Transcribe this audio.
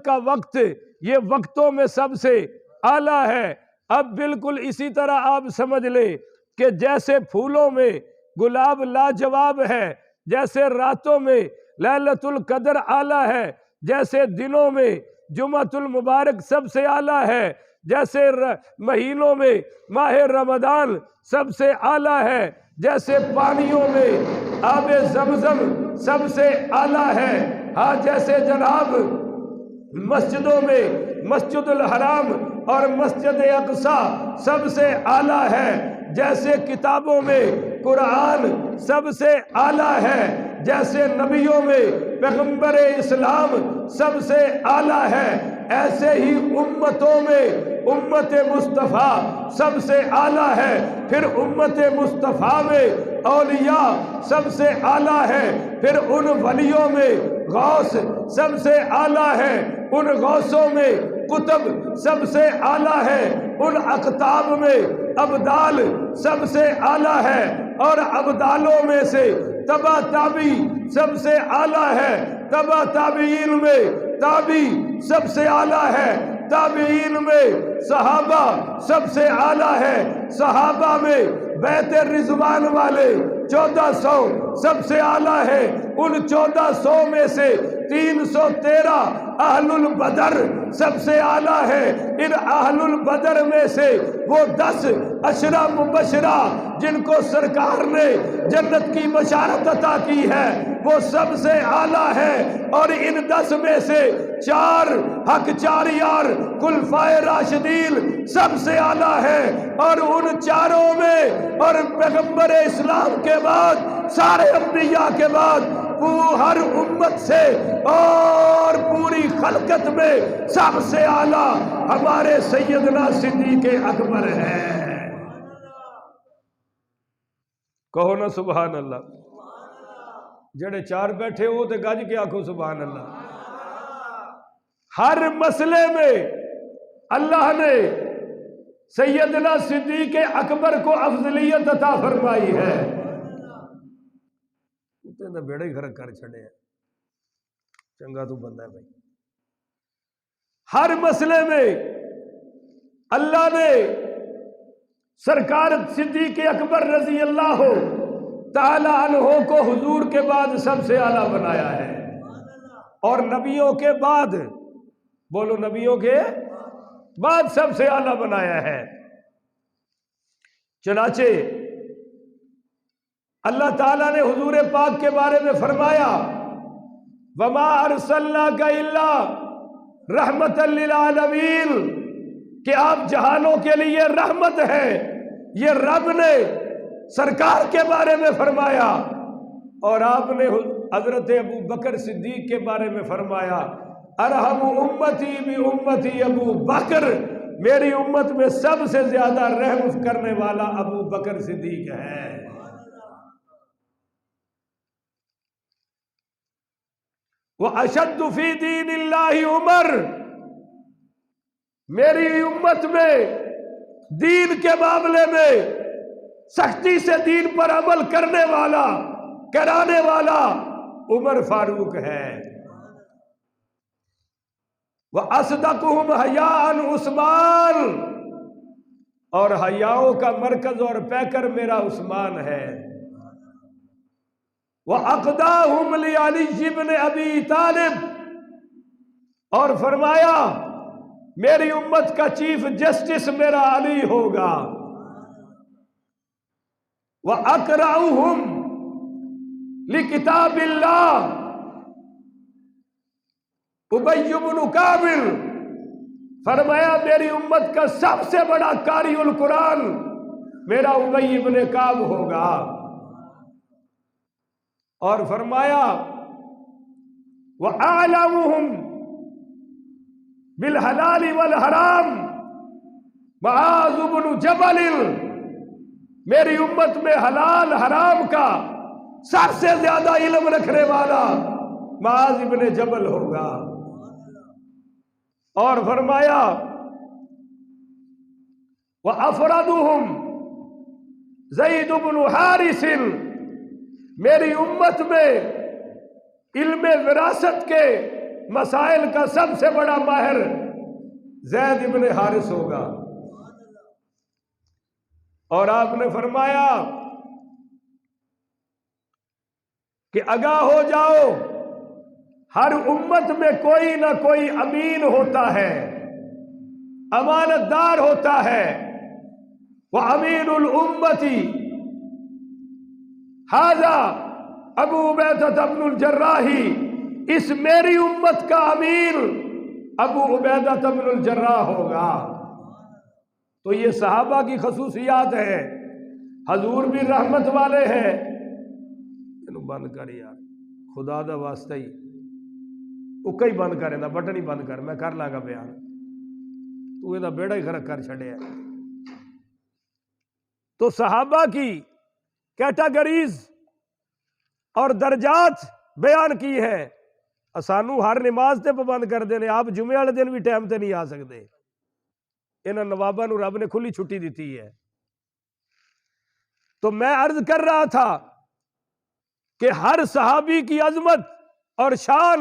قیامت کا وقت یہ وقتوں میں سب سے اعلیٰ ہے۔ اب بالکل اسی طرح آپ سمجھ لیں کہ جیسے پھولوں میں گلاب لاجواب ہے، جیسے راتوں میں لیلۃ القدر اعلیٰ ہے، جیسے دنوں میں جمعۃ المبارک سب سے اعلیٰ ہے، جیسے مہینوں میں ماہ رمضان سب سے اعلیٰ ہے، جیسے پانیوں میں آب زمزم سب سے اعلیٰ ہے، ہاں جیسے جناب مسجدوں میں مسجد الحرام اور مسجد اقصی سب سے اعلیٰ ہے، جیسے کتابوں میں قرآن سب سے اعلیٰ ہے، جیسے نبیوں میں پیغمبر اسلام سب سے اعلیٰ ہے، ایسے ہی امتوں میں امت مصطفیٰ سب سے اعلیٰ ہے، پھر امت مصطفیٰ میں اولیاء سب سے اعلیٰ ہے، پھر ان ولیوں میں غوث سب سے اعلیٰ ہے، ان غوثوں میں قطب سب سے اعلیٰ ہے، ان اقطاب میں ابدال سب سے اعلیٰ ہے، اور ابدالوں میں سے تبع تابعی سب سے اعلیٰ ہے، تبع تابعین میں تابعی سب سے اعلیٰ ہے، تابعین میں صحابہ سب سے اعلیٰ ہے، صحابہ میں بیت رضوان والے 1400 سب سے اعلیٰ ہے، ان 1400 میں سے 313 اہل البدر سب سے اعلیٰ ہے، ان اہل البدر میں سے وہ 10 عشرہ مبشرہ جن کو سرکار نے جنت کی بشارت عطا کی ہے وہ سب سے اعلیٰ ہے، اور ان 10 میں سے 4 حق 4 یار خلفائے راشدین سب سے اعلیٰ ہے، اور ان چاروں میں اور پیغمبر اسلام کے بعد سارے انبیاء کے بعد وہ ہر امت سے اور پوری خلقت میں سب سے اعلیٰ ہمارے سیدنا صدیق اکبر ہے۔ کہو نا سبحان اللہ۔ جڑے 4 بیٹھے ہو تے گج کے آکھو سبحان اللہ۔ ہر مسئلے میں اللہ نے سیدنا صدیق اکبر کو افضلیت عطا فرمائی ہے۔ بیڑے ہی گھر کر چھڑے ہیں، چنگا تو بندہ ہے بھائی۔ ہر مسئلے میں اللہ نے سرکار صدیق اکبر رضی اللہ تعالی عنہ کو حضور کے بعد سب سے اعلیٰ بنایا ہے، اور نبیوں کے بعد، بولو نبیوں کے بعد سب سے اعلیٰ بنایا ہے۔ چنانچہ اللہ تعالیٰ نے حضور پاک کے بارے میں فرمایا وَمَا أَرْسَلْنَاكَ إِلَّا رَحْمَةً لِّلْعَالَمِينَ، کہ آپ جہانوں کے لیے رحمت ہیں، یہ رب نے سرکار کے بارے میں فرمایا، اور آپ نے حضرت ابو بکر صدیق کے بارے میں فرمایا ارحم امتی بامتی ابو بکر، میری امت میں سب سے زیادہ رحم کرنے والا ابو بکر صدیق ہے۔ وَأَشَدُّ فِي دِينِ اللَّهِ عمر، میری امت میں دین کے معاملے میں سختی سے دین پر عمل کرنے والا کرانے والا عمر فاروق ہے۔ وَأَصْدَقُهُمْ حَيَاءً عثمان، اور حیاؤں کا مرکز اور پیکر میرا عثمان ہے۔ وَأَقْدَاهُمْ لِعَلِيِّ بْنِ أَبِي طالب، اور فرمایا میری امت کا چیف جسٹس میرا علی ہوگا۔ وَأَقْرَأُهُمْ لِكِتَابِ اللَّهِ ابی بن کعب، فرمایا میری امت کا سب سے بڑا قاری القرآن میرا ابی بن کعب ہوگا، اور فرمایا وَأَعْلَمُهُمْ بِالْحَلَالِ وَالْحَرَامِ مُعَاذُ بْنُ جبل، میری امت میں حلال حرام کا سب سے زیادہ علم رکھنے والا معاذ بن جبل ہوگا، اور فرمایا وَأَفْرَدُهُمْ زید بن حارث، میری امت میں علم وراثت کے مسائل کا سب سے بڑا ماہر زید ابن حارث ہوگا۔ اور آپ نے فرمایا کہ آگاہ ہو جاؤ، ہر امت میں کوئی نہ کوئی امین ہوتا ہے، امانت دار ہوتا ہے۔ وَأَمِينُ الْأُمَّةِ ھذا ابو عبیدہ بن الجراح، اس میری امت کا امیر ابو عبیدہ بن الجراح ہوگا۔ تو یہ صحابہ کی خصوصیات ہے، حضور بھی رحمت والے ہیں۔ بند کر یار، خدا دا واسطہ ہی اکا ہی بند کرے نا، بٹن ہی بند کر، میں کر لاں گا بیان، تو یہ بیڑا ہی خرک کر چھڑے ہے۔ تو صحابہ کی کیٹاگریز اور درجات بیان کی ہے۔ سانو ہر نماز تے پابند کر دینے، آپ جمعے والے دن بھی ٹائم تے نہیں آ سکتے، انہاں نواباں نو رب نے کھلی چھٹی دیتی ہے۔ تو میں عرض کر رہا تھا کہ ہر صحابی کی عظمت اور شان